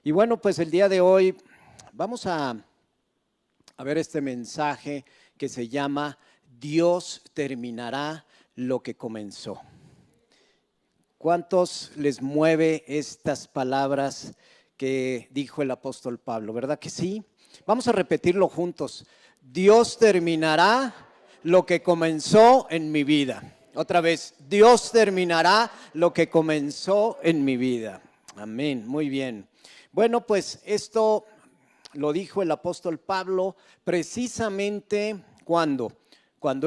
Y bueno, pues el día de hoy vamos a ver este mensaje que se llama Dios terminará lo que comenzó. ¿Cuántos les mueve estas palabras que dijo el apóstol Pablo? ¿Verdad que sí? Vamos a repetirlo juntos. Dios terminará lo que comenzó en mi vida. Otra vez, Dios terminará lo que comenzó en mi vida. Amén, muy bien. Bueno, pues esto lo dijo el apóstol Pablo precisamente cuando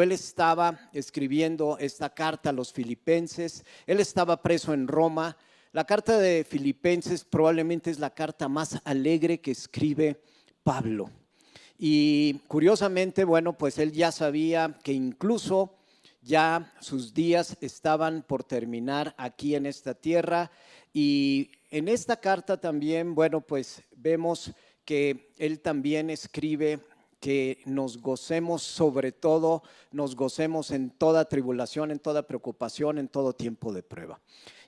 él estaba escribiendo esta carta a los filipenses. Él estaba preso en Roma. La carta de Filipenses probablemente es la carta más alegre que escribe Pablo. Y curiosamente, bueno, pues él ya sabía que incluso ya sus días estaban por terminar aquí en esta tierra. Y en esta carta también, bueno, pues vemos que él también escribe que nos gocemos, sobre todo, nos gocemos en toda tribulación, en toda preocupación, en todo tiempo de prueba.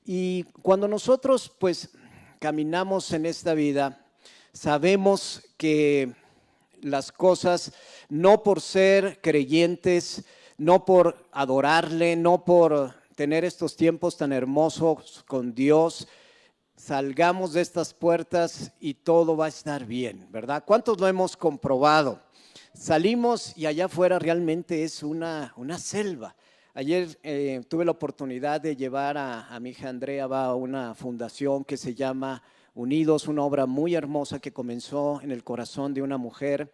Y cuando nosotros pues caminamos en esta vida, sabemos que las cosas, no por ser creyentes, no por adorarle, no por tener estos tiempos tan hermosos con Dios, salgamos de estas puertas y todo va a estar bien, ¿verdad? ¿Cuántos lo hemos comprobado? Salimos y allá afuera realmente es una selva. Ayer tuve la oportunidad de llevar a mi hija Andrea a una fundación que se llama Unidos, una obra muy hermosa que comenzó en el corazón de una mujer,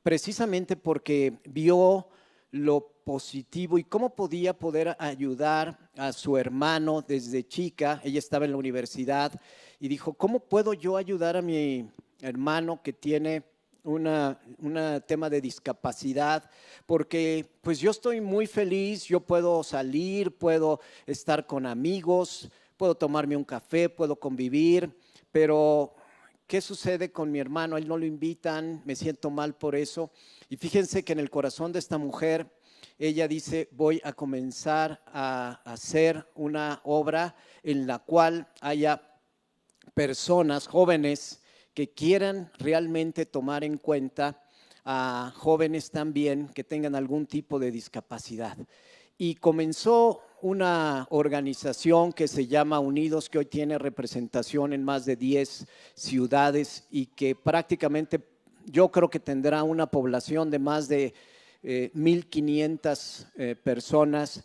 precisamente porque vio lo positivo y cómo podía poder ayudar a su hermano desde chica. Ella estaba en la universidad y dijo, ¿cómo puedo yo ayudar a mi hermano que tiene un tema de discapacidad? Porque pues yo estoy muy feliz, yo puedo salir, puedo estar con amigos, puedo tomarme un café, puedo convivir, pero ¿qué sucede con mi hermano? A él no lo invitan, me siento mal por eso. Y fíjense que en el corazón de esta mujer, ella dice, voy a comenzar a hacer una obra en la cual haya personas, jóvenes, que quieran realmente tomar en cuenta a jóvenes también que tengan algún tipo de discapacidad. Y comenzó una organización que se llama Unidos, que hoy tiene representación en más de 10 ciudades y que prácticamente yo creo que tendrá una población de más de 1,500 personas,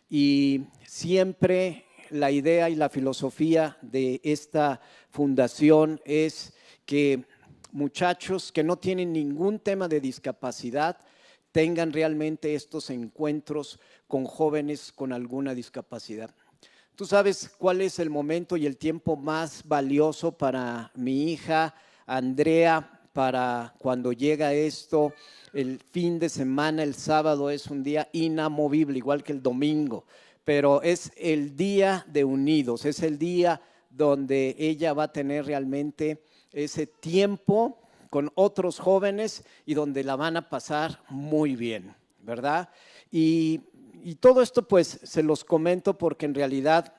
y siempre la idea y la filosofía de esta fundación es que muchachos que no tienen ningún tema de discapacidad tengan realmente estos encuentros con jóvenes con alguna discapacidad. ¿Tú sabes cuál es el momento y el tiempo más valioso para mi hija Andrea? Para cuando llega esto, el fin de semana, el sábado es un día inamovible, igual que el domingo, pero es el día de Unidos, es el día donde ella va a tener realmente ese tiempo con otros jóvenes y donde la van a pasar muy bien, ¿verdad? Y todo esto pues se los comento porque en realidad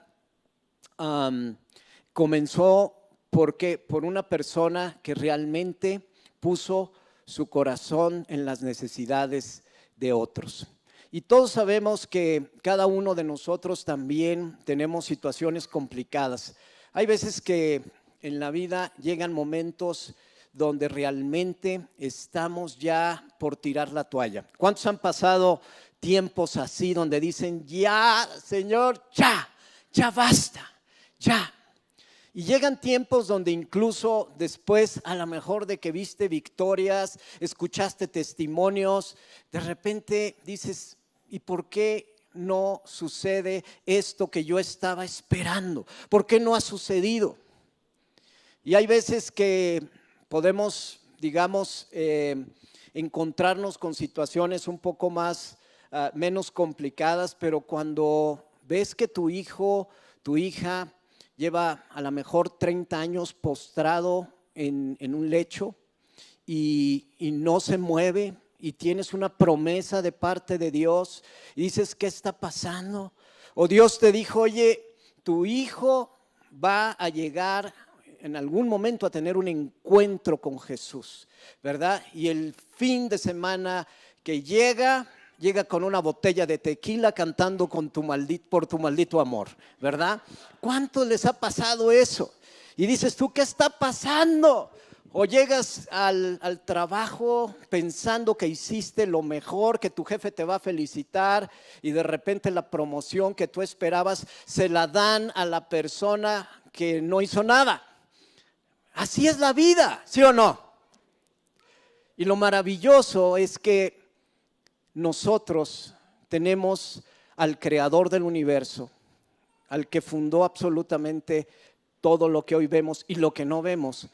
comenzó por una persona que realmente puso su corazón en las necesidades de otros. Y todos sabemos que cada uno de nosotros también tenemos situaciones complicadas. Hay veces que en la vida llegan momentos donde realmente estamos ya por tirar la toalla. ¿Cuántos han pasado tiempos así donde dicen, ya, Señor, ya basta, ya? Y llegan tiempos donde incluso después, a lo mejor de que viste victorias, escuchaste testimonios, de repente dices, ¿y por qué no sucede esto que yo estaba esperando? ¿Por qué no ha sucedido? Y hay veces que podemos, digamos, encontrarnos con situaciones un poco más, menos complicadas, pero cuando ves que tu hijo, tu hija, lleva a lo mejor 30 años postrado en un lecho y no se mueve, y tienes una promesa de parte de Dios y dices, ¿qué está pasando? O Dios te dijo, oye, tu hijo va a llegar en algún momento a tener un encuentro con Jesús, ¿verdad? Y el fin de semana que llega con una botella de tequila cantando por tu maldito amor, ¿verdad? ¿Cuántos les ha pasado eso? Y dices tú, ¿qué está pasando? O llegas al trabajo pensando que hiciste lo mejor, que tu jefe te va a felicitar y de repente la promoción que tú esperabas se la dan a la persona que no hizo nada. Así es la vida, ¿sí o no? Y lo maravilloso es que nosotros tenemos al creador del universo, al que fundó absolutamente todo lo que hoy vemos y lo que no vemos,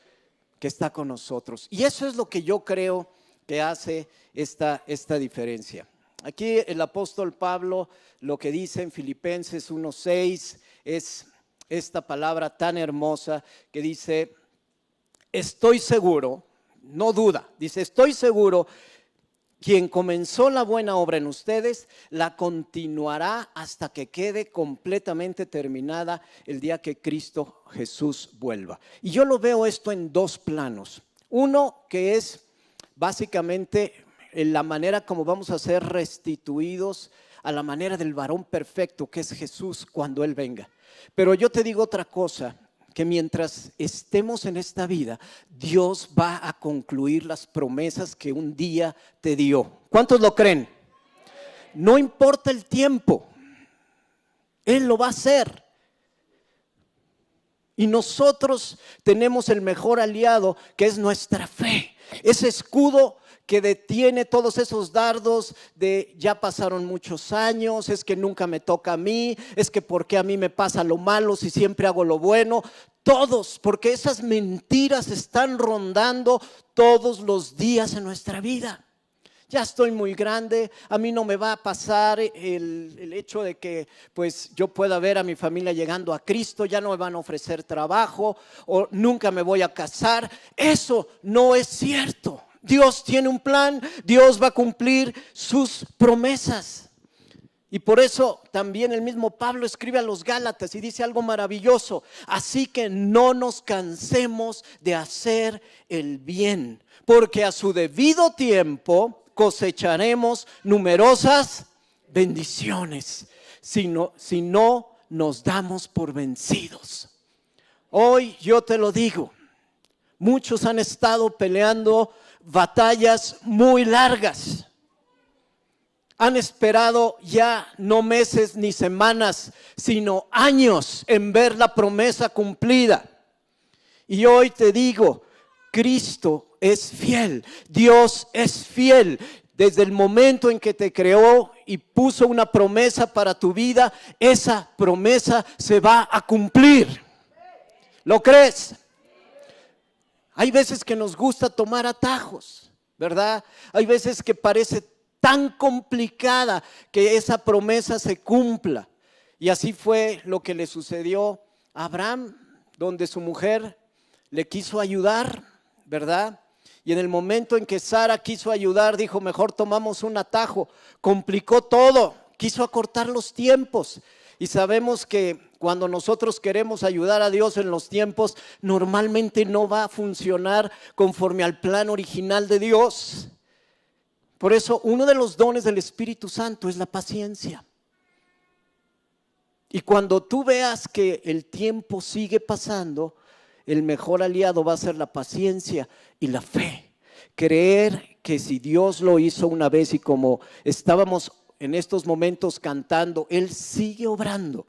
que está con nosotros. Y eso es lo que yo creo que hace esta diferencia. Aquí el apóstol Pablo lo que dice en Filipenses 1:6 es esta palabra tan hermosa que dice, estoy seguro, no duda, dice, estoy seguro, quien comenzó la buena obra en ustedes, la continuará hasta que quede completamente terminada el día que Cristo Jesús vuelva. Y yo lo veo esto en dos planos. Uno que es básicamente la manera como vamos a ser restituidos a la manera del varón perfecto que es Jesús cuando Él venga. Pero yo te digo otra cosa, que mientras estemos en esta vida, Dios va a concluir las promesas que un día te dio. ¿Cuántos lo creen? No importa el tiempo, Él lo va a hacer. Y nosotros tenemos el mejor aliado, que es nuestra fe, ese escudo que detiene todos esos dardos de ya pasaron muchos años, es que nunca me toca a mí, es que por qué a mí me pasa lo malo si siempre hago lo bueno. Todos, porque esas mentiras están rondando todos los días en nuestra vida. Ya estoy muy grande, a mí no me va a pasar el hecho de que pues yo pueda ver a mi familia llegando a Cristo, ya no me van a ofrecer trabajo o nunca me voy a casar. Eso no es cierto. Dios tiene un plan, Dios va a cumplir sus promesas. Y por eso también el mismo Pablo escribe a los Gálatas y dice algo maravilloso. Así que no nos cansemos de hacer el bien, porque a su debido tiempo cosecharemos numerosas bendiciones si no nos damos por vencidos. Hoy yo te lo digo, muchos han estado peleando batallas muy largas. Han esperado ya no meses ni semanas, sino años en ver la promesa cumplida. Y hoy te digo, Cristo es fiel, Dios es fiel. Desde el momento en que te creó y puso una promesa para tu vida, esa promesa se va a cumplir. ¿Lo crees? Hay veces que nos gusta tomar atajos, ¿verdad? Hay veces que parece tan complicada que esa promesa se cumpla. Y así fue lo que le sucedió a Abraham, donde su mujer le quiso ayudar, ¿verdad? Y en el momento en que Sara quiso ayudar, dijo, mejor tomamos un atajo. Complicó todo, quiso acortar los tiempos. Y sabemos que cuando nosotros queremos ayudar a Dios en los tiempos, normalmente no va a funcionar conforme al plan original de Dios. Por eso, uno de los dones del Espíritu Santo es la paciencia. Y cuando tú veas que el tiempo sigue pasando, el mejor aliado va a ser la paciencia y la fe. Creer que si Dios lo hizo una vez y como estábamos en estos momentos cantando, Él sigue obrando.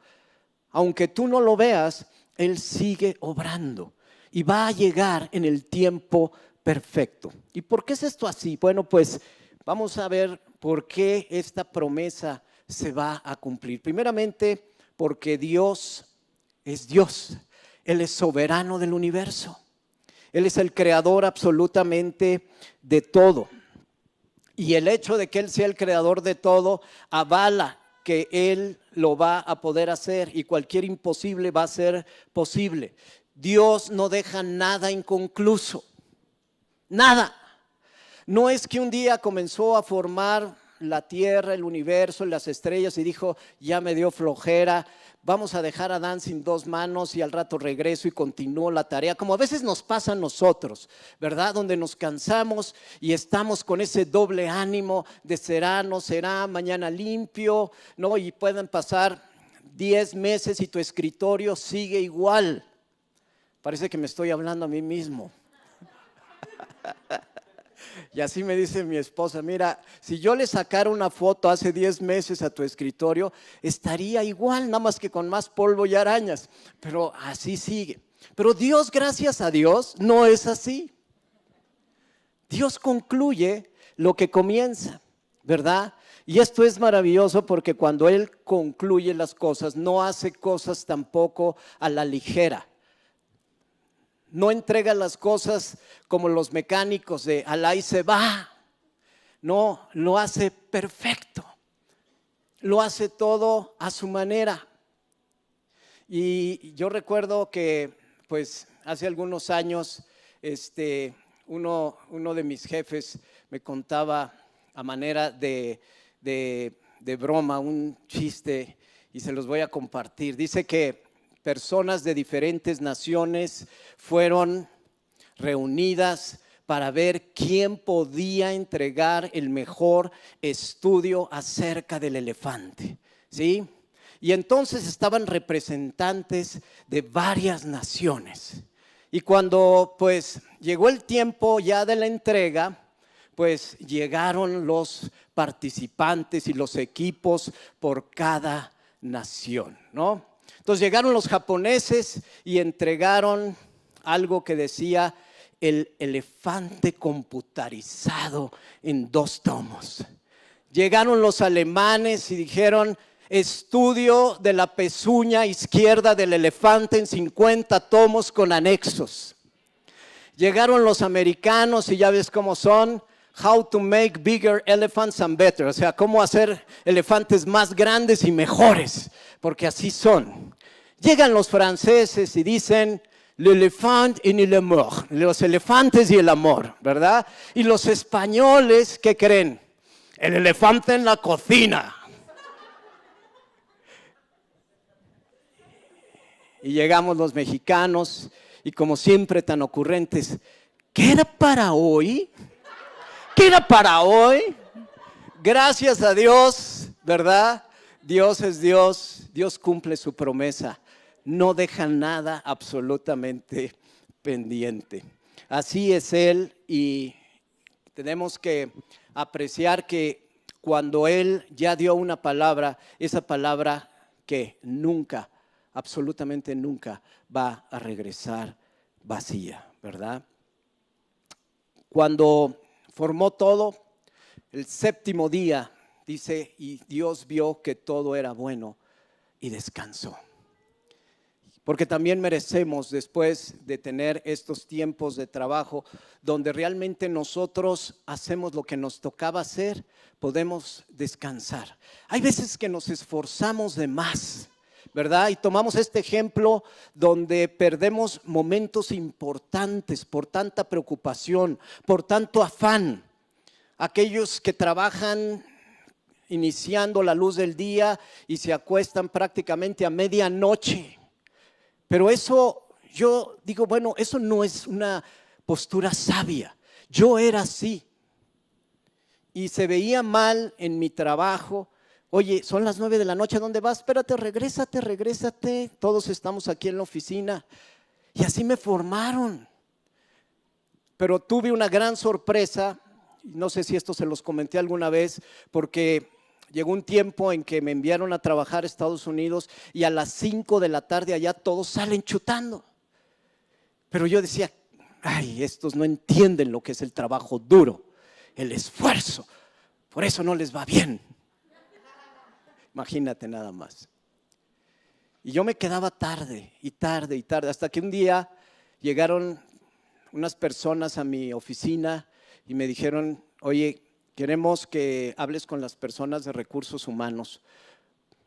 Aunque tú no lo veas, Él sigue obrando y va a llegar en el tiempo perfecto. ¿Y por qué es esto así? Bueno, pues vamos a ver por qué esta promesa se va a cumplir. Primeramente, porque Dios es Dios. Él es soberano del universo. Él es el creador absolutamente de todo. Y el hecho de que Él sea el creador de todo avala que Él lo va a poder hacer y cualquier imposible va a ser posible. Dios no deja nada inconcluso. Nada. No es que un día comenzó a formar la tierra, el universo, las estrellas y dijo, ya me dio flojera, vamos a dejar a Adán sin dos manos y al rato regreso y continúo la tarea, como a veces nos pasa a nosotros, ¿verdad? Donde nos cansamos y estamos con ese doble ánimo de será, no será, mañana limpio, ¿no? Y pueden pasar 10 meses y tu escritorio sigue igual. Parece que me estoy hablando a mí mismo. Y así me dice mi esposa, mira, si yo le sacara una foto hace 10 meses a tu escritorio, estaría igual, nada más que con más polvo y arañas, pero así sigue. Pero Dios, gracias a Dios, no es así. Dios concluye lo que comienza, ¿verdad? Y esto es maravilloso porque cuando Él concluye las cosas, no hace cosas tampoco a la ligera. No entrega las cosas como los mecánicos de alá y se va. No, lo hace perfecto. Lo hace todo a su manera. Y yo recuerdo que pues hace algunos años uno de mis jefes me contaba a manera de broma un chiste y se los voy a compartir. Dice que personas de diferentes naciones fueron reunidas para ver quién podía entregar el mejor estudio acerca del elefante, ¿sí? Y entonces estaban representantes de varias naciones. Y cuando pues llegó el tiempo ya de la entrega, pues llegaron los participantes y los equipos por cada nación, ¿no? Entonces llegaron los japoneses y entregaron algo que decía el elefante computarizado en 2 tomos. Llegaron los alemanes y dijeron estudio de la pezuña izquierda del elefante en 50 tomos con anexos. Llegaron los americanos y ya ves cómo son. How to make bigger elephants and better, o sea, cómo hacer elefantes más grandes y mejores, porque así son. Llegan los franceses y dicen, l'éléphant et le mort, los elefantes y el amor, ¿verdad? Y los españoles, ¿qué creen? El elefante en la cocina. Y llegamos los mexicanos y como siempre tan ocurrentes, ¿qué era para hoy? ¿Qué era para hoy? Gracias a Dios, ¿verdad? Dios es Dios, Dios cumple su promesa, no deja nada absolutamente pendiente. Así es Él y tenemos que apreciar que cuando Él ya dio una palabra, esa palabra que nunca, absolutamente nunca va a regresar vacía, ¿verdad? Cuando formó todo, el 7º día, dice, y Dios vio que todo era bueno y descansó. Porque también merecemos, después de tener estos tiempos de trabajo, donde realmente nosotros hacemos lo que nos tocaba hacer, podemos descansar. Hay veces que nos esforzamos de más, ¿verdad? Y tomamos este ejemplo donde perdemos momentos importantes por tanta preocupación, por tanto afán. Aquellos que trabajan iniciando la luz del día y se acuestan prácticamente a medianoche. Pero eso, yo digo, bueno, eso no es una postura sabia. Yo era así y se veía mal en mi trabajo. Oye, son las 9 de la noche, ¿a dónde vas? Espérate, regrésate, todos estamos aquí en la oficina. Y así me formaron. Pero tuve una gran sorpresa, no sé si esto se los comenté alguna vez, porque llegó un tiempo en que me enviaron a trabajar a Estados Unidos y a las 5 de la tarde allá todos salen chutando. Pero yo decía, ay, estos no entienden lo que es el trabajo duro, el esfuerzo, por eso no les va bien. Imagínate nada más. Y yo me quedaba tarde, hasta que un día llegaron unas personas a mi oficina y me dijeron, oye, queremos que hables con las personas de recursos humanos.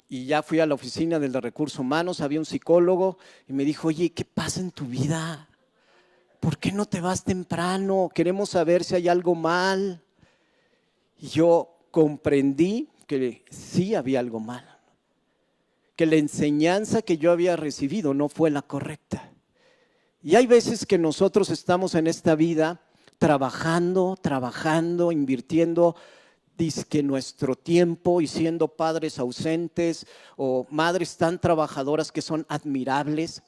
Y ya fui a la oficina de recursos humanos, había un psicólogo y me dijo, oye, ¿qué pasa en tu vida? ¿Por qué no te vas temprano? Queremos saber si hay algo mal. Y yo comprendí que sí había algo mal, que la enseñanza que yo había recibido no fue la correcta. Y hay veces que nosotros estamos en esta vida trabajando, invirtiendo dizque nuestro tiempo y siendo padres ausentes o madres tan trabajadoras que son admirables,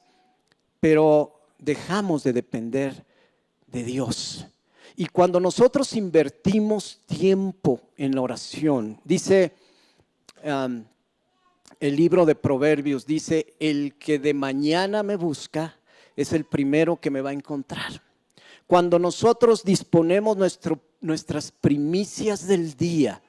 pero dejamos de depender de Dios. Y cuando nosotros invertimos tiempo en la oración, dice el libro de Proverbios, dice, el que de mañana me busca es el primero que me va a encontrar. Cuando nosotros disponemos nuestras primicias del día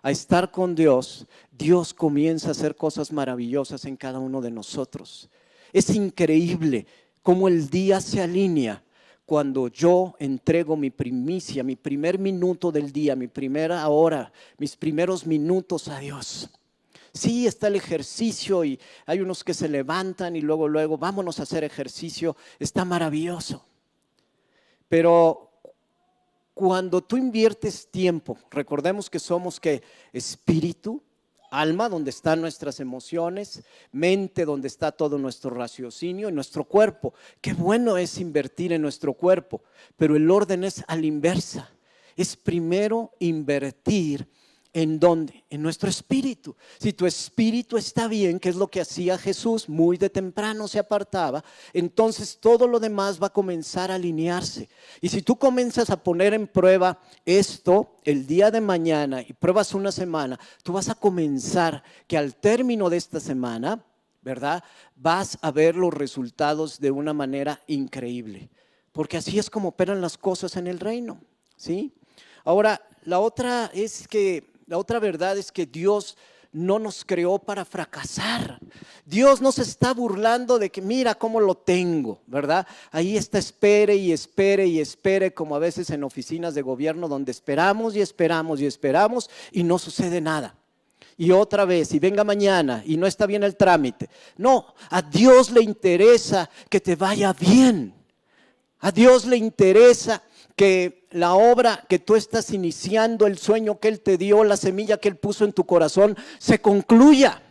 a estar con Dios, Dios comienza a hacer cosas maravillosas en cada uno de nosotros. Es increíble cómo el día se alinea cuando yo entrego mi primicia, mi primer minuto del día, mi primera hora, mis primeros minutos a Dios. Sí, está el ejercicio y hay unos que se levantan y luego vámonos a hacer ejercicio, está maravilloso. Pero cuando tú inviertes tiempo, recordemos que somos ¿qué? Espíritu, alma, donde están nuestras emociones, mente, donde está todo nuestro raciocinio, y nuestro cuerpo. Qué bueno es invertir en nuestro cuerpo, pero el orden es a la inversa. Es primero invertir ¿en dónde? En nuestro espíritu. Si tu espíritu está bien, que es lo que hacía Jesús, muy de temprano se apartaba, entonces todo lo demás va a comenzar a alinearse. Y si tú comienzas a poner en prueba esto el día de mañana y pruebas una semana, tú vas a comenzar que al término de esta semana, ¿verdad? Vas a ver los resultados de una manera increíble. Porque así es como operan las cosas en el reino, ¿sí? Ahora, la otra verdad es que Dios no nos creó para fracasar. Dios no se está burlando de que mira cómo lo tengo, ¿verdad? Ahí está, espere y espere y espere, como a veces en oficinas de gobierno donde esperamos y esperamos y esperamos y no sucede nada. Y otra vez, y venga mañana y no está bien el trámite. No, a Dios le interesa que te vaya bien. A Dios le interesa que la obra que tú estás iniciando, el sueño que Él te dio, la semilla que Él puso en tu corazón, se concluya.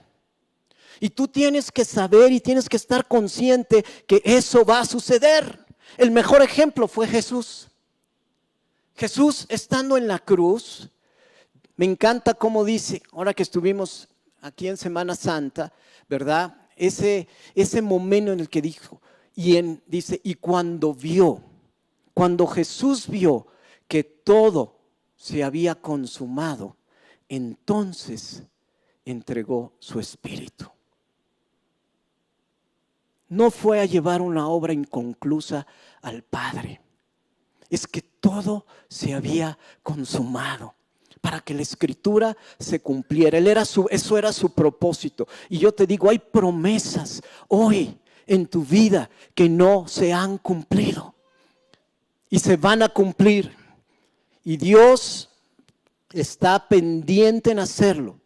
Y tú tienes que saber y tienes que estar consciente que eso va a suceder. El mejor ejemplo fue Jesús. Jesús estando en la cruz, me encanta cómo dice, ahora que estuvimos aquí en Semana Santa, ¿verdad? Ese momento en el que dijo, dice, y cuando Jesús vio que todo se había consumado, entonces entregó su espíritu. No fue a llevar una obra inconclusa al Padre, es que todo se había consumado para que la Escritura se cumpliera. Eso era su propósito. Y yo te digo, hay promesas hoy en tu vida que no se han cumplido. Y se van a cumplir. Y Dios está pendiente en hacerlo.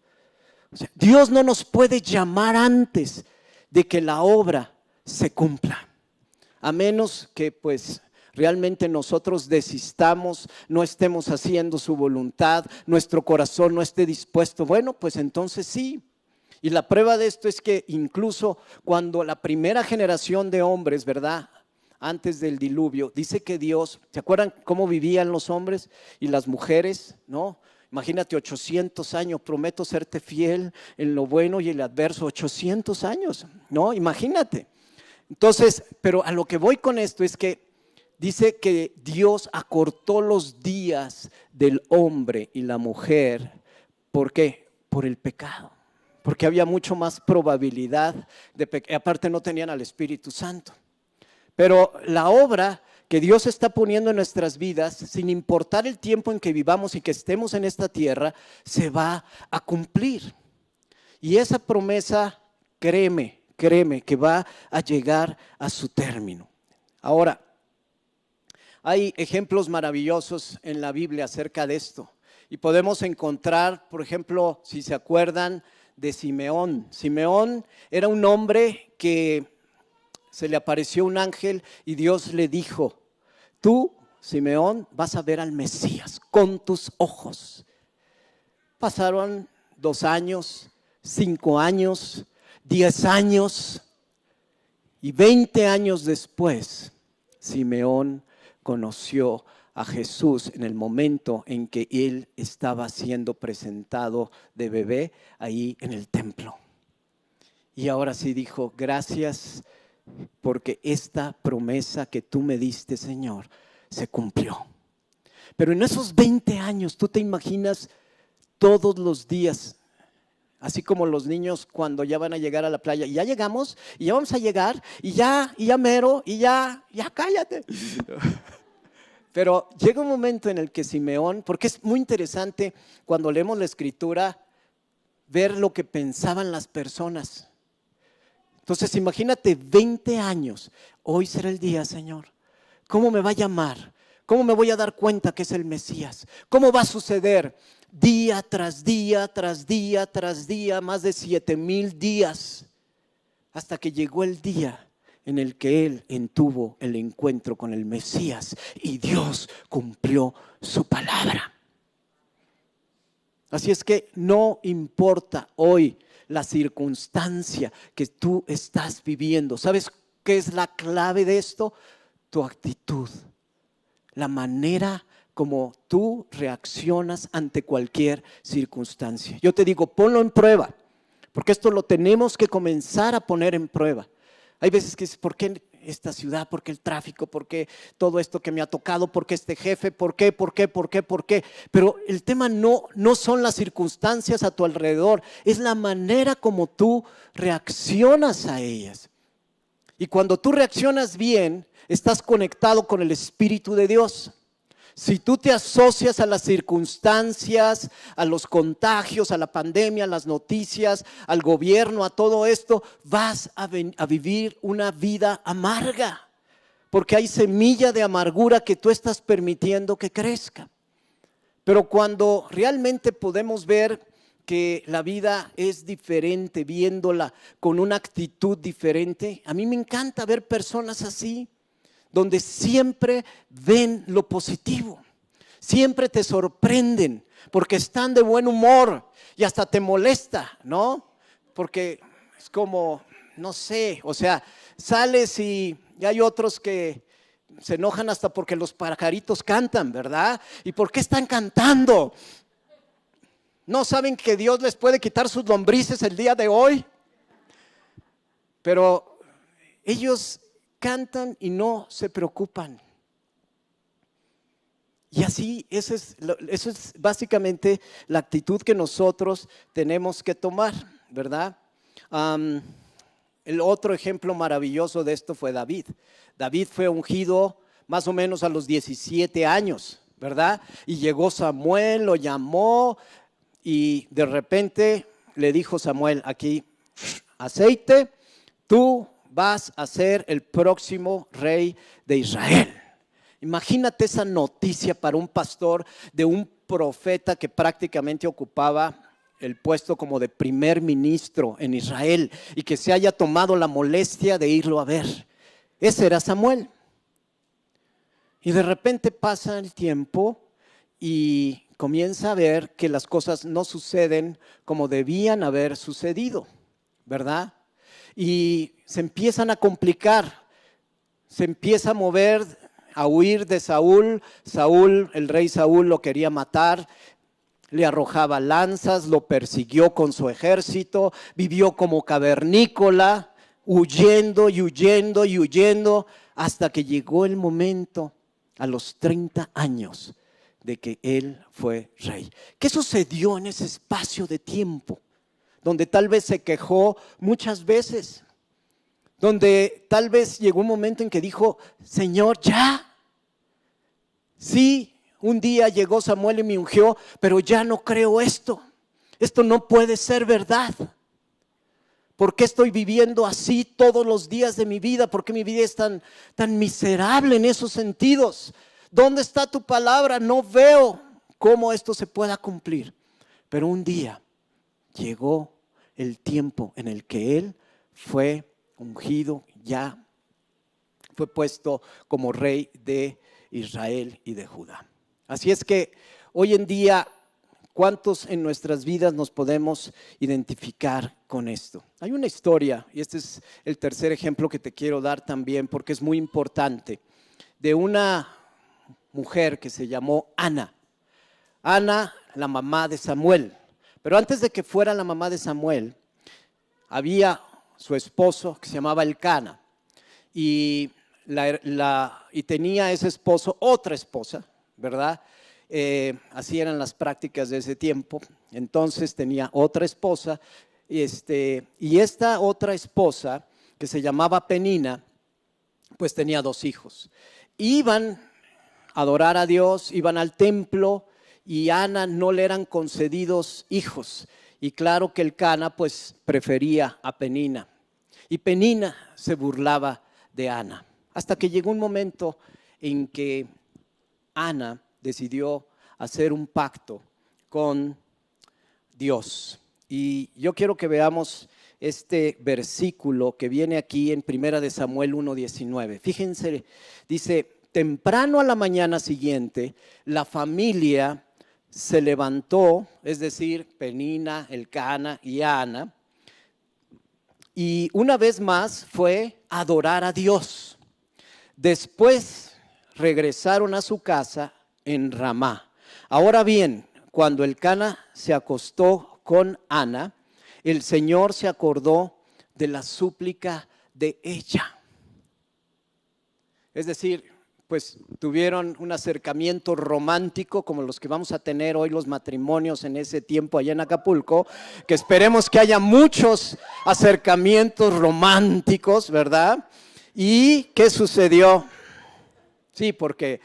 O sea, Dios no nos puede llamar antes de que la obra se cumpla. A menos que pues realmente nosotros desistamos, no estemos haciendo su voluntad, nuestro corazón no esté dispuesto. Bueno, pues entonces sí. Y la prueba de esto es que incluso cuando la primera generación de hombres, ¿verdad?, antes del diluvio, dice que Dios, ¿se acuerdan cómo vivían los hombres y las mujeres? ¿No? Imagínate 800 años, prometo serte fiel en lo bueno y en lo adverso, 800 años, ¿no? Imagínate. Entonces, pero a lo que voy con esto es que dice que Dios acortó los días del hombre y la mujer. ¿Por qué? Por el pecado. Porque había mucho más probabilidad de pecado. Aparte no tenían al Espíritu Santo. Pero la obra que Dios está poniendo en nuestras vidas, sin importar el tiempo en que vivamos y que estemos en esta tierra, se va a cumplir. Y esa promesa, créeme, que va a llegar a su término. Ahora, hay ejemplos maravillosos en la Biblia acerca de esto. Y podemos encontrar, por ejemplo, si se acuerdan de Simeón. Simeón era un hombre que se le apareció un ángel y Dios le dijo, tú, Simeón, vas a ver al Mesías con tus ojos. pasaron 2 años, 5 años, 10 años y 20 años después, Simeón conoció a Jesús en el momento en que él estaba siendo presentado de bebé ahí en el templo. Y ahora sí dijo, gracias porque esta promesa que tú me diste, Señor, se cumplió. Pero en esos 20 años, tú te imaginas todos los días, así como los niños cuando ya van a llegar a la playa, y ya llegamos, y ya vamos a llegar, y ya mero, y ya cállate. Pero llega un momento en el que Simeón, porque es muy interesante cuando leemos la Escritura, ver lo que pensaban las personas. Entonces imagínate 20 años, hoy será el día, Señor. ¿Cómo me va a llamar? ¿Cómo me voy a dar cuenta que es el Mesías? ¿Cómo va a suceder? Día tras día, tras día, tras día, más de 7,000 días, hasta que llegó el día en el que él tuvo el encuentro con el Mesías y Dios cumplió su palabra. Así es que no importa hoy la circunstancia que tú estás viviendo. ¿Sabes qué es la clave de esto? Tu actitud, la manera como tú reaccionas ante cualquier circunstancia. Yo te digo, ponlo en prueba, porque esto lo tenemos que comenzar a poner en prueba. Hay veces que dices, ¿por qué esta ciudad? ¿Por qué el tráfico? ¿Por qué todo esto que me ha tocado? ¿Por qué este jefe? ¿Por qué? Pero el tema no son las circunstancias a tu alrededor, es la manera como tú reaccionas a ellas. Y cuando tú reaccionas bien, estás conectado con el Espíritu de Dios. Si tú te asocias a las circunstancias, a los contagios, a la pandemia, a las noticias, al gobierno, a todo esto, vas a vivir una vida amarga, porque hay semilla de amargura que tú estás permitiendo que crezca. Pero cuando realmente podemos ver que la vida es diferente, viéndola con una actitud diferente, a mí me encanta ver personas así, donde siempre ven lo positivo, siempre te sorprenden, porque están de buen humor y hasta te molesta, ¿no? Porque es como, no sé, o sea, sales y hay otros que se enojan hasta porque los pajaritos cantan, ¿verdad? ¿Y por qué están cantando? ¿No saben que Dios les puede quitar sus lombrices el día de hoy? Pero ellos cantan y no se preocupan. Y así, eso es básicamente la actitud que nosotros tenemos que tomar, ¿verdad? El otro ejemplo maravilloso de esto fue David. David fue ungido más o menos a los 17 años, ¿verdad? Y llegó Samuel, lo llamó y de repente le dijo Samuel, aquí, aceite, tú vas a ser el próximo rey de Israel. Imagínate esa noticia para un pastor de un profeta que prácticamente ocupaba el puesto como de primer ministro en Israel y que se haya tomado la molestia de irlo a ver. Ese era Samuel. Y de repente pasa el tiempo y comienza a ver que las cosas no suceden como debían haber sucedido, ¿verdad? Y se empiezan a complicar, se empieza a mover, a huir de Saúl. El rey Saúl lo quería matar, le arrojaba lanzas, lo persiguió con su ejército, vivió como cavernícola, huyendo y huyendo y huyendo, hasta que llegó el momento, a los 30 años, de que él fue rey. ¿Qué sucedió en ese espacio de tiempo? Donde tal vez se quejó muchas veces, donde tal vez llegó un momento en que dijo, Señor, ya. Sí, un día llegó Samuel y me ungió, pero ya no creo esto. Esto no puede ser verdad. ¿Por qué estoy viviendo así todos los días de mi vida? ¿Por qué mi vida es tan miserable en esos sentidos? ¿Dónde está tu palabra? No veo cómo esto se pueda cumplir. Pero un día llegó el tiempo en el que él fue ungido, ya fue puesto como rey de Israel y de Judá. Así es que hoy en día ¿Cuántos en nuestras vidas nos podemos identificar con esto? Hay una historia, y este es el tercer ejemplo que te quiero dar también porque es muy importante, de una mujer que se llamó Ana. Ana, la mamá de Samuel. Pero antes de que fuera la mamá de Samuel, había su esposo que se llamaba Elcana y tenía ese esposo otra esposa, ¿verdad? Así eran las prácticas de ese tiempo. Entonces tenía otra esposa y esta otra esposa que se llamaba Penina, pues tenía 2 hijos. Iban a adorar a Dios, iban al templo y a Ana no le eran concedidos hijos. Y claro que Elcana pues prefería a Penina. Y Penina se burlaba de Ana. Hasta que llegó un momento en que Ana decidió hacer un pacto con Dios. Y yo quiero que veamos este versículo que viene aquí en 1 de Samuel 1:19. Fíjense, dice, temprano a la mañana siguiente, la familia se levantó, es decir, Penina, Elcana y Ana, y una vez más fue a adorar a Dios. Después regresaron a su casa en Ramá. Ahora bien, cuando Elcana se acostó con Ana, el Señor se acordó de la súplica de ella. Es decir, pues tuvieron un acercamiento romántico como los que vamos a tener hoy los matrimonios en ese tiempo allá en Acapulco, que esperemos que haya muchos acercamientos románticos, ¿verdad? ¿Y qué sucedió? Sí, porque,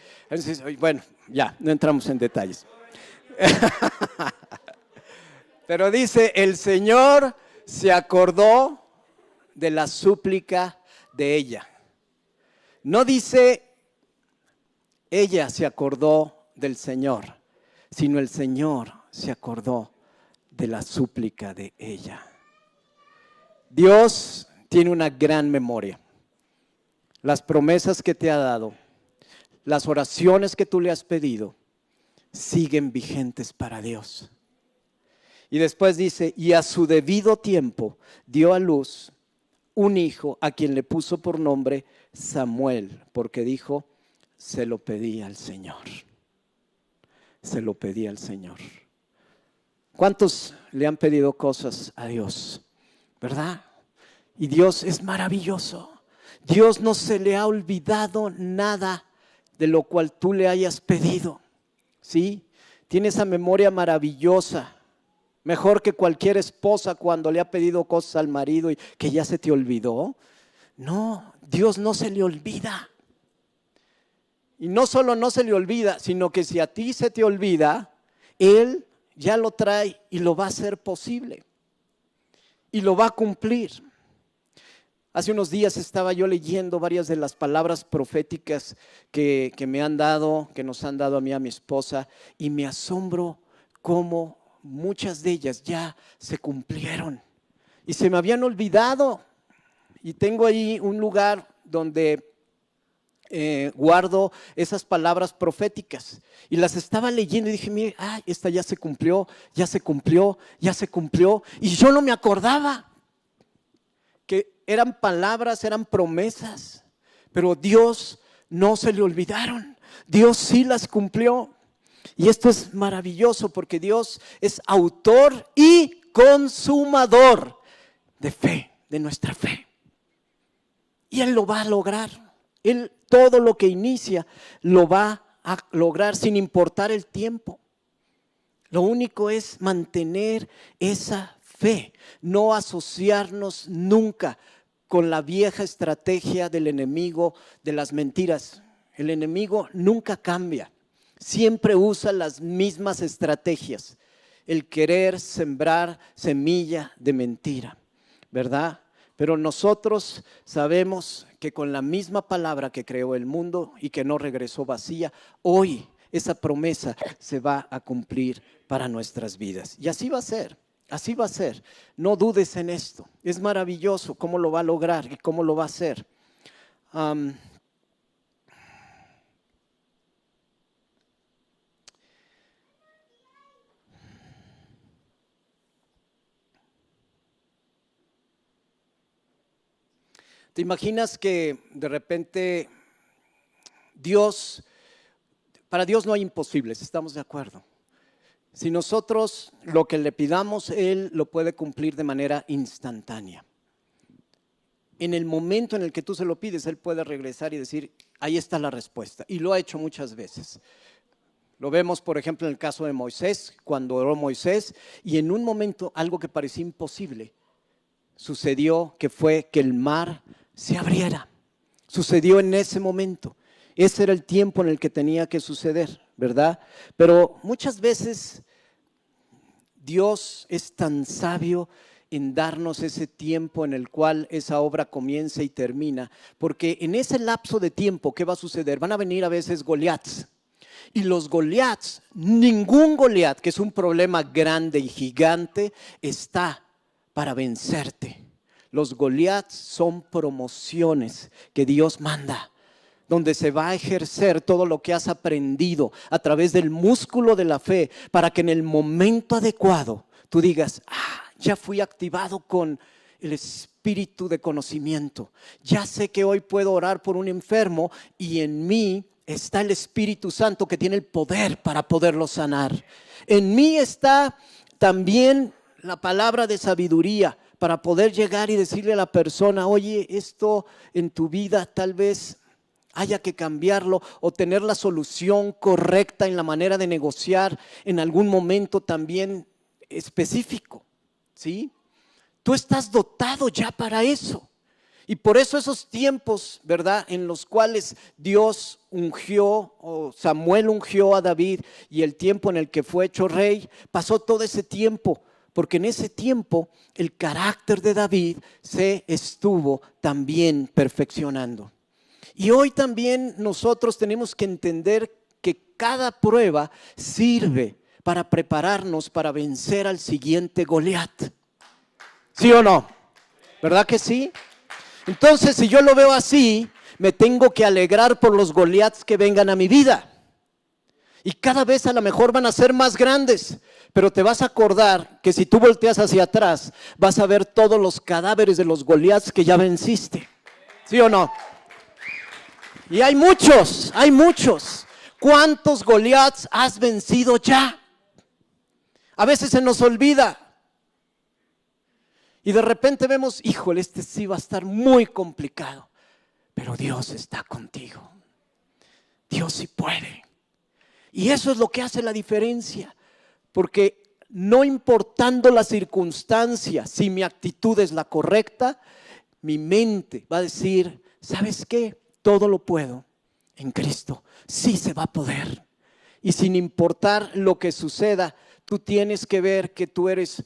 bueno, ya, no entramos en detalles. Pero dice, el Señor se acordó de la súplica de ella. No dice, ella se acordó del Señor, sino el Señor se acordó de la súplica de ella. Dios tiene una gran memoria. Las promesas que te ha dado, las oraciones que tú le has pedido, siguen vigentes para Dios. Y después dice, y a su debido tiempo dio a luz un hijo a quien le puso por nombre Samuel, porque dijo, se lo pedí al Señor. Se lo pedí al Señor. ¿Cuántos le han pedido cosas a Dios? ¿Verdad? Y Dios es maravilloso. Dios no se le ha olvidado nada de lo cual tú le hayas pedido. ¿Sí? Tiene esa memoria maravillosa. Mejor que cualquier esposa cuando le ha pedido cosas al marido y que ya se te olvidó. No, Dios no se le olvida. Y no solo no se le olvida, sino que si a ti se te olvida, Él ya lo trae y lo va a hacer posible. Y lo va a cumplir. Hace unos días estaba yo leyendo varias de las palabras proféticas que me han dado, que nos han dado a mí, a mi esposa, y me asombro cómo muchas de ellas ya se cumplieron. Y se me habían olvidado. Y tengo ahí un lugar donde guardo esas palabras proféticas y las estaba leyendo y dije, mire, esta ya se cumplió, ya se cumplió, ya se cumplió, y yo no me acordaba que eran palabras, eran promesas, pero Dios no se le olvidaron, Dios sí las cumplió. Y esto es maravilloso porque Dios es autor y consumador de fe, de nuestra fe, y Él lo va a lograr. Él todo lo que inicia lo va a lograr sin importar el tiempo. Lo único es mantener esa fe, no asociarnos nunca con la vieja estrategia del enemigo de las mentiras. El enemigo nunca cambia, siempre usa las mismas estrategias, el querer sembrar semilla de mentira, ¿verdad? Pero nosotros sabemos que con la misma palabra que creó el mundo y que no regresó vacía, hoy esa promesa se va a cumplir para nuestras vidas. Y así va a ser, así va a ser. No dudes en esto. Es maravilloso cómo lo va a lograr y cómo lo va a hacer. ¿Te imaginas que de repente para Dios no hay imposibles, estamos de acuerdo? Si nosotros lo que le pidamos, Él lo puede cumplir de manera instantánea. En el momento en el que tú se lo pides, Él puede regresar y decir, ahí está la respuesta. Y lo ha hecho muchas veces. Lo vemos, por ejemplo, en el caso de Moisés, cuando oró Moisés, y en un momento algo que parecía imposible sucedió, que fue que el mar se abriera. Sucedió en ese momento. Ese era el tiempo en el que tenía que suceder, ¿verdad? Pero muchas veces Dios es tan sabio en darnos ese tiempo en el cual esa obra comienza y termina, porque en ese lapso de tiempo, ¿qué va a suceder? Van a venir a veces Goliats. Y los Goliats, ningún Goliat, que es un problema grande y gigante, está para vencerte. Los Goliats son promociones que Dios manda, donde se va a ejercer todo lo que has aprendido a través del músculo de la fe, para que en el momento adecuado tú digas, ya fui activado con el espíritu de conocimiento. Ya sé que hoy puedo orar por un enfermo y en mí está el Espíritu Santo que tiene el poder para poderlo sanar. En mí está también la palabra de sabiduría para poder llegar y decirle a la persona, oye, esto en tu vida tal vez haya que cambiarlo, o tener la solución correcta en la manera de negociar en algún momento también específico, ¿sí? Tú estás dotado ya para eso. Y por eso esos tiempos, ¿verdad?, en los cuales Dios ungió, o Samuel ungió a David, y el tiempo en el que fue hecho rey, pasó todo ese tiempo, porque en ese tiempo el carácter de David se estuvo también perfeccionando. Y hoy también nosotros tenemos que entender que cada prueba sirve para prepararnos para vencer al siguiente Goliat. ¿Sí o no? ¿Verdad que sí? Entonces, si yo lo veo así, me tengo que alegrar por los Goliats que vengan a mi vida. Y cada vez a lo mejor van a ser más grandes, pero te vas a acordar que si tú volteas hacia atrás, vas a ver todos los cadáveres de los Goliats que ya venciste. ¿Sí o no? Y hay muchos, hay muchos. ¿Cuántos Goliats has vencido ya? A veces se nos olvida. Y de repente vemos, híjole, este sí va a estar muy complicado. Pero Dios está contigo. Dios sí puede. Y eso es lo que hace la diferencia. Porque no importando la circunstancia, si mi actitud es la correcta, mi mente va a decir, ¿sabes qué? Todo lo puedo en Cristo. Sí se va a poder. Y sin importar lo que suceda, tú tienes que ver que tú haces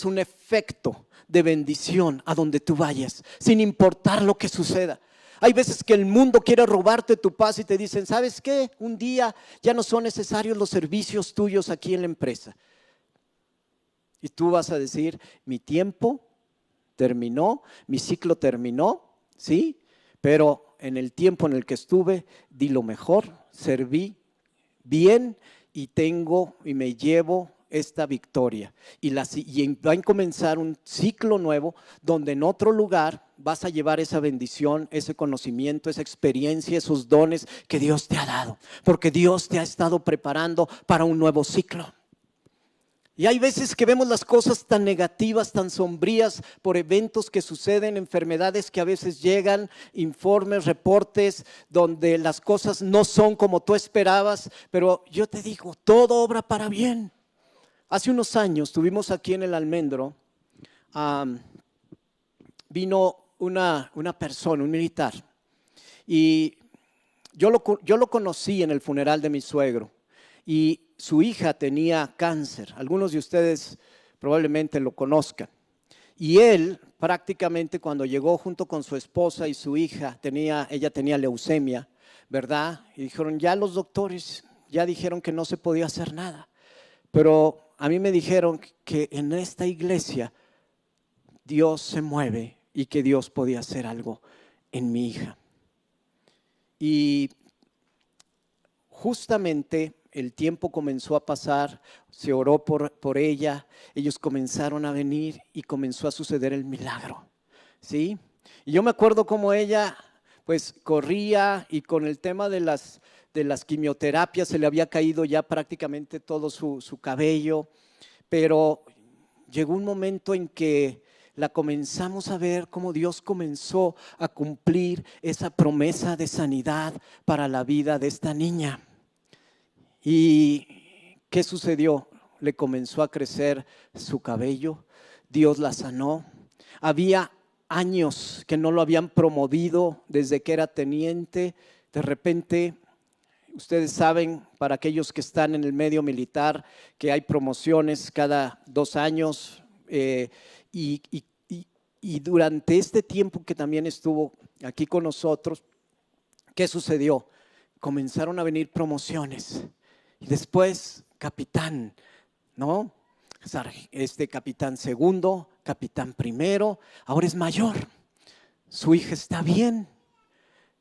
un efecto de bendición a donde tú vayas, sin importar lo que suceda. Hay veces que el mundo quiere robarte tu paz y te dicen, ¿sabes qué? Un día ya no son necesarios los servicios tuyos aquí en la empresa. Y tú vas a decir, mi tiempo terminó, mi ciclo terminó, ¿sí? Pero en el tiempo en el que estuve, di lo mejor, serví bien y me llevo esta victoria. Y va a comenzar un ciclo nuevo donde en otro lugar vas a llevar esa bendición, ese conocimiento, esa experiencia, esos dones que Dios te ha dado. Porque Dios te ha estado preparando para un nuevo ciclo. Y hay veces que vemos las cosas tan negativas, tan sombrías por eventos que suceden, enfermedades que a veces llegan, informes, reportes, donde las cosas no son como tú esperabas. Pero yo te digo, todo obra para bien. Hace unos años tuvimos aquí en el Almendro, vino una persona, un militar, y yo lo conocí en el funeral de mi suegro. Y su hija tenía cáncer. Algunos de ustedes probablemente lo conozcan. Y él prácticamente cuando llegó junto con su esposa y su hija, ella tenía leucemia, ¿verdad? Y dijeron, ya los doctores ya dijeron que no se podía hacer nada. Pero a mí me dijeron que en esta iglesia Dios se mueve y que Dios podía hacer algo en mi hija. Y justamente el tiempo comenzó a pasar, se oró por ella, ellos comenzaron a venir y comenzó a suceder el milagro. ¿sí? Y yo me acuerdo cómo ella pues corría y con el tema de las quimioterapias se le había caído ya prácticamente todo su cabello, pero llegó un momento en que la comenzamos a ver cómo Dios comenzó a cumplir esa promesa de sanidad para la vida de esta niña. ¿Y qué sucedió? Le comenzó a crecer su cabello, Dios la sanó. Había años que no lo habían promovido desde que era teniente. De repente, ustedes saben, para aquellos que están en el medio militar, que hay promociones cada 2 años, y durante este tiempo que también estuvo aquí con nosotros, ¿qué sucedió? Comenzaron a venir promociones y después capitán, ¿no? Capitán segundo, capitán primero, ahora es mayor. Su hija está bien.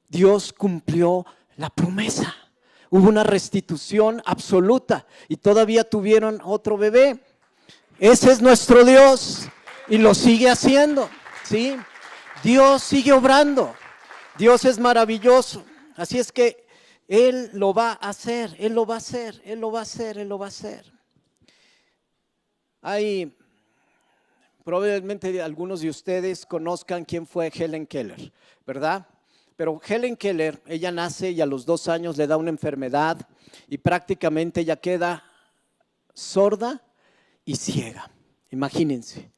Dios cumplió la promesa. Hubo una restitución absoluta y todavía tuvieron otro bebé. Ese es nuestro Dios y lo sigue haciendo, ¿sí? Dios sigue obrando. Dios es maravilloso. Así es que Él lo va a hacer, Él lo va a hacer, Él lo va a hacer, Él lo va a hacer. Hay, probablemente algunos de ustedes conozcan quién fue Helen Keller, ¿verdad? Pero Helen Keller, ella nace y a los 2 años le da una enfermedad y prácticamente ella queda sorda y ciega, imagínense.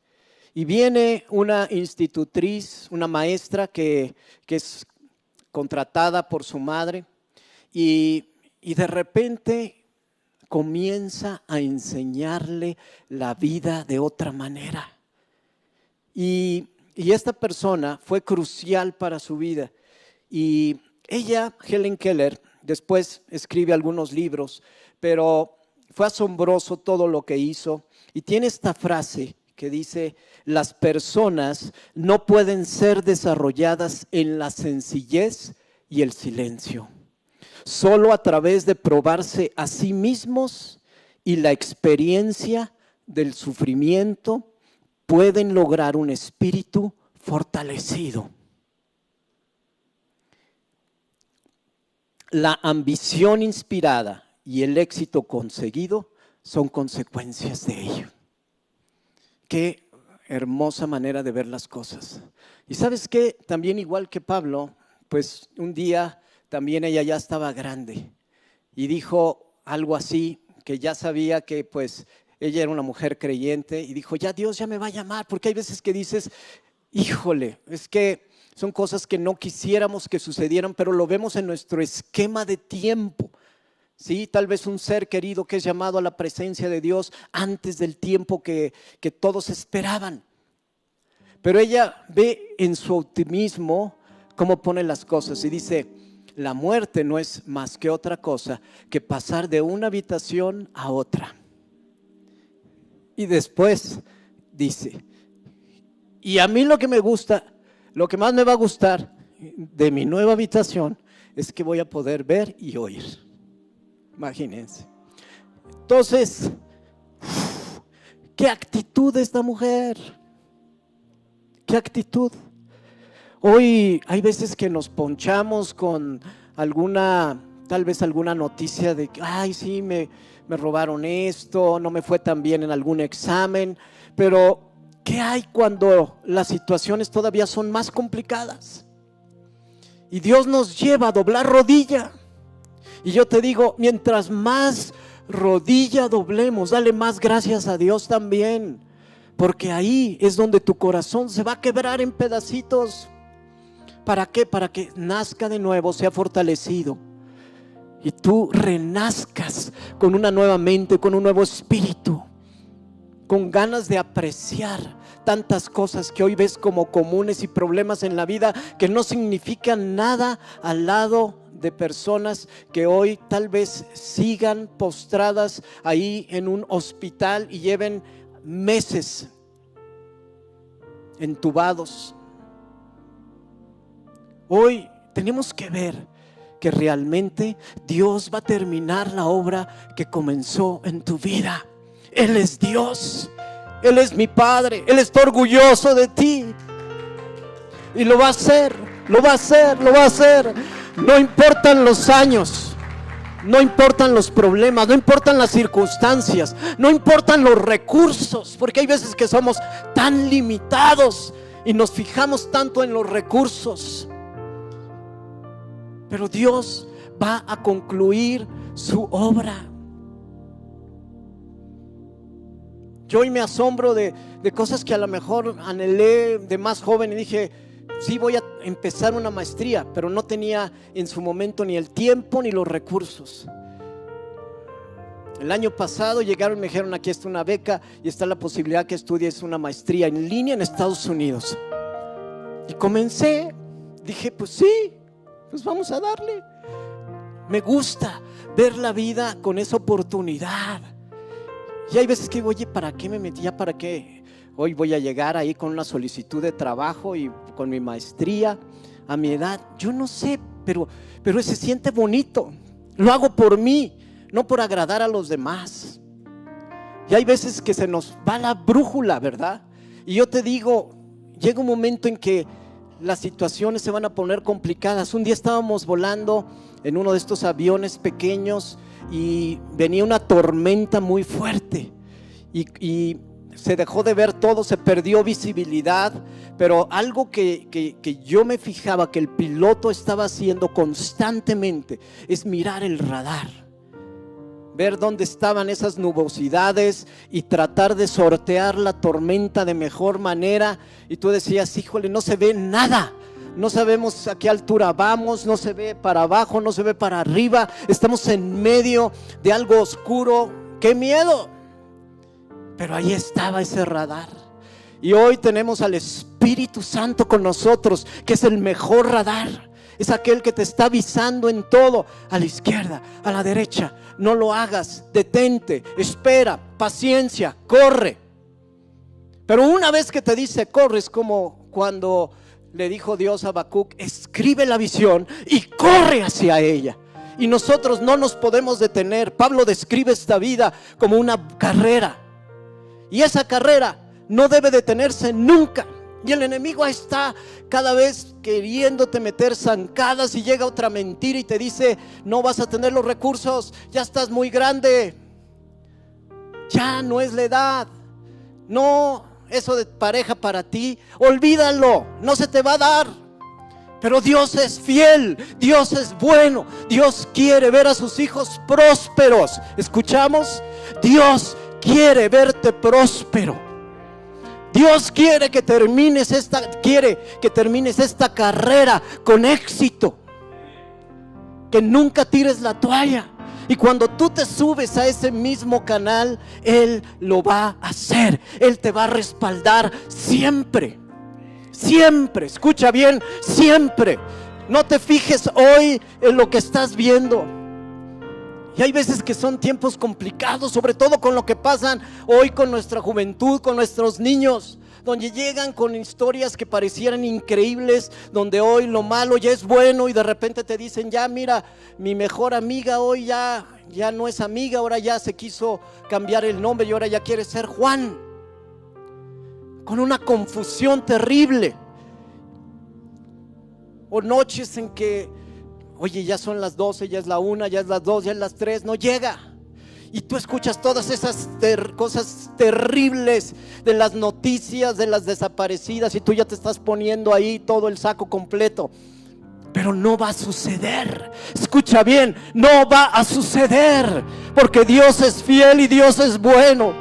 Y viene una institutriz, una maestra que es contratada por su madre y de repente comienza a enseñarle la vida de otra manera. Y esta persona fue crucial para su vida. Y ella, Helen Keller, después escribe algunos libros, pero fue asombroso todo lo que hizo. Y tiene esta frase que dice: las personas no pueden ser desarrolladas en la sencillez y el silencio. Solo a través de probarse a sí mismos y la experiencia del sufrimiento pueden lograr un espíritu fortalecido. La ambición inspirada y el éxito conseguido son consecuencias de ello. Qué hermosa manera de ver las cosas. Y ¿sabes qué? También igual que Pablo, pues un día también ella ya estaba grande y dijo algo así, que ya sabía que pues ella era una mujer creyente y dijo: ya Dios ya me va a llamar, porque hay veces que dices: híjole, es que son cosas que no quisiéramos que sucedieran, pero lo vemos en nuestro esquema de tiempo. Sí, tal vez un ser querido que es llamado a la presencia de Dios antes del tiempo que todos esperaban. Pero ella ve en su optimismo cómo pone las cosas y dice: la muerte no es más que otra cosa que pasar de una habitación a otra. Y después dice: y a mí lo que me gusta, lo que más me va a gustar de mi nueva habitación es que voy a poder ver y oír. Imagínense. Entonces, ¿qué actitud de esta mujer? ¿Qué actitud? Hoy hay veces que nos ponchamos con tal vez alguna noticia de que, ay, sí, me robaron esto, no me fue tan bien en algún examen, pero ¿qué hay cuando las situaciones todavía son más complicadas? Y Dios nos lleva a doblar rodilla. Y yo te digo, mientras más rodilla doblemos, dale más gracias a Dios también, porque ahí es donde tu corazón se va a quebrar en pedacitos. ¿Para qué? Para que nazca de nuevo, sea fortalecido y tú renazcas con una nueva mente, con un nuevo espíritu, con ganas de apreciar tantas cosas que hoy ves como comunes y problemas en la vida que no significan nada al lado de personas que hoy tal vez sigan postradas ahí en un hospital y lleven meses entubados. Hoy tenemos que ver que realmente Dios va a terminar la obra que comenzó en tu vida. Él es Dios, Él es mi Padre, Él está orgulloso de ti. Y lo va a hacer, lo va a hacer, lo va a hacer. No importan los años, no importan los problemas, no importan las circunstancias, no importan los recursos, porque hay veces que somos tan limitados y nos fijamos tanto en los recursos. Pero Dios va a concluir su obra. Yo hoy me asombro de cosas que a lo mejor anhelé de más joven y dije, sí, voy a empezar una maestría, pero no tenía en su momento ni el tiempo ni los recursos. El año pasado llegaron y me dijeron, aquí está una beca y está la posibilidad que estudies una maestría en línea en Estados Unidos. Y comencé, dije, pues sí, pues vamos a darle. Me gusta ver la vida con esa oportunidad. Y hay veces que digo, oye, ¿para qué me metí? ¿Ya para qué? Hoy voy a llegar ahí con una solicitud de trabajo y con mi maestría a mi edad. Yo no sé, pero se siente bonito. Lo hago por mí, no por agradar a los demás. Y hay veces que se nos va la brújula, ¿verdad? Y yo te digo, llega un momento en que las situaciones se van a poner complicadas. Un día estábamos volando en uno de estos aviones pequeños y venía una tormenta muy fuerte y se dejó de ver todo, se perdió visibilidad, pero algo que yo me fijaba que el piloto estaba haciendo constantemente es mirar el radar, ver dónde estaban esas nubosidades y tratar de sortear la tormenta de mejor manera. Y tú decías, híjole, no se ve nada. No sabemos a qué altura vamos, no se ve para abajo, no se ve para arriba. Estamos en medio de algo oscuro. ¡Qué miedo! Pero ahí estaba ese radar. Y hoy tenemos al Espíritu Santo con nosotros, que es el mejor radar. Es aquel que te está avisando en todo, a la izquierda, a la derecha. No lo hagas, detente, espera, paciencia, corre. Pero una vez que te dice corre, es como cuando le dijo Dios a Habacuc, escribe la visión y corre hacia ella. Y nosotros no nos podemos detener. Pablo describe esta vida como una carrera, y esa carrera no debe detenerse nunca. Y el enemigo está cada vez queriéndote meter zancadas, y llega otra mentira y te dice, no vas a tener los recursos, ya estás muy grande, ya no es la edad, no, eso de pareja para ti, olvídalo, no se te va a dar. Pero Dios es fiel, Dios es bueno, Dios quiere ver a sus hijos prósperos. ¿Escuchamos? Dios quiere verte próspero. Dios quiere que termines esta carrera con éxito, que nunca tires la toalla. Y cuando tú te subes a ese mismo canal, Él lo va a hacer. Él te va a respaldar siempre. Siempre, escucha bien, siempre. No te fijes hoy en lo que estás viendo. Y hay veces que son tiempos complicados, sobre todo con lo que pasan hoy con nuestra juventud, con nuestros niños, donde llegan con historias que parecieran increíbles, donde hoy lo malo ya es bueno y de repente te dicen, ya mira, mi mejor amiga hoy ya no es amiga, ahora ya se quiso cambiar el nombre y ahora ya quiere ser Juan. Con una confusión terrible. O noches en que, oye, ya son las 12, ya es la 1, ya es las 2, ya es las 3, no llega. Y tú escuchas todas esas cosas terribles de las noticias, de las desaparecidas, y tú ya te estás poniendo ahí todo el saco completo. Pero no va a suceder. Escucha bien, no va a suceder, porque Dios es fiel y Dios es bueno,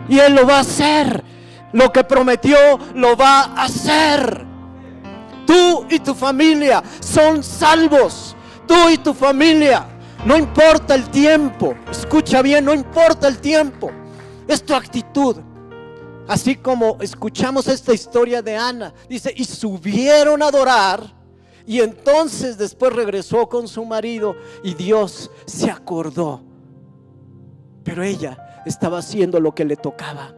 y Él lo va a hacer. Lo que prometió lo va a hacer. Tú y tu familia son salvos. Tú y tu familia. No importa el tiempo. Escucha bien, no importa el tiempo. Es tu actitud. Así como escuchamos esta historia de Ana. Dice, y subieron a adorar. Y entonces después regresó con su marido. Y Dios se acordó. Pero ella estaba haciendo lo que le tocaba.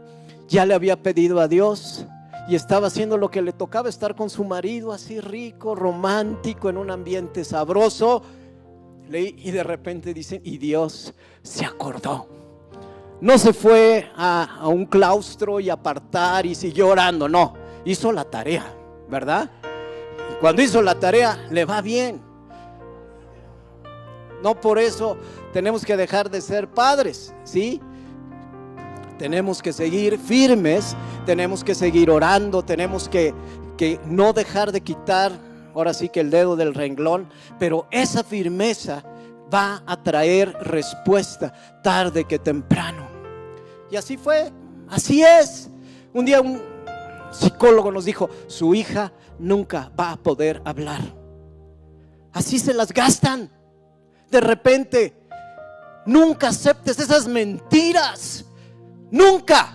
Ya le había pedido a Dios y estaba haciendo lo que le tocaba, estar con su marido así rico, romántico, en un ambiente sabroso. Y de repente dicen, y Dios se acordó. No se fue a un claustro y apartar y siguió orando, no, hizo la tarea. ¿verdad? Y cuando hizo la tarea, le va bien. No por eso tenemos que dejar de ser padres, ¿sí? Tenemos que seguir firmes, tenemos que seguir orando, tenemos que no dejar de quitar, ahora sí que el dedo del renglón, pero esa firmeza va a traer respuesta tarde que temprano. Y así fue, así es. Un día un psicólogo nos dijo: su hija nunca va a poder hablar. Así se las gastan. De repente, nunca aceptes esas mentiras. Nunca.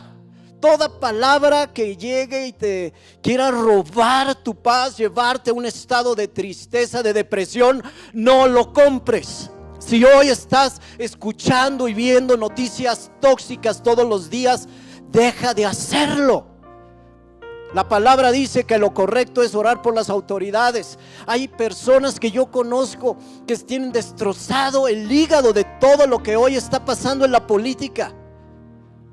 Toda palabra que llegue y te quiera robar tu paz, llevarte a un estado de tristeza, de depresión, no lo compres. Si hoy estás escuchando y viendo noticias tóxicas todos los días, deja de hacerlo. La palabra dice que lo correcto es orar por las autoridades. Hay personas que yo conozco que tienen destrozado el hígado de todo lo que hoy está pasando en la política.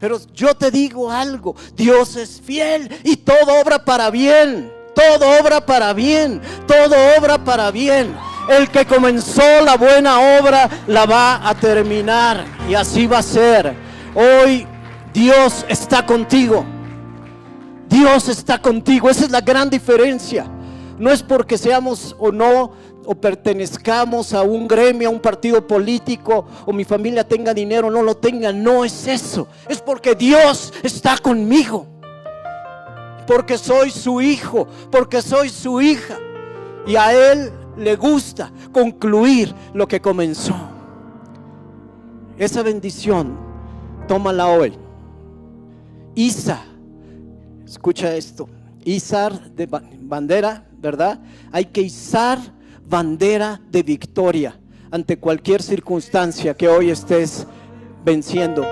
Pero yo te digo algo: Dios es fiel y todo obra para bien. Todo obra para bien. Todo obra para bien. El que comenzó la buena obra la va a terminar, y así va a ser. Hoy Dios está contigo. Dios está contigo. Esa es la gran diferencia. No es porque seamos o no, o pertenezcamos a un gremio, a un partido político, o mi familia tenga dinero o no lo tenga. No es eso. Es porque Dios está conmigo, porque soy su hijo, porque soy su hija, y a Él le gusta concluir lo que comenzó. Esa bendición, tómala hoy. Isa, escucha esto: izar de bandera, ¿verdad? Hay que izar bandera de victoria ante cualquier circunstancia que hoy estés venciendo.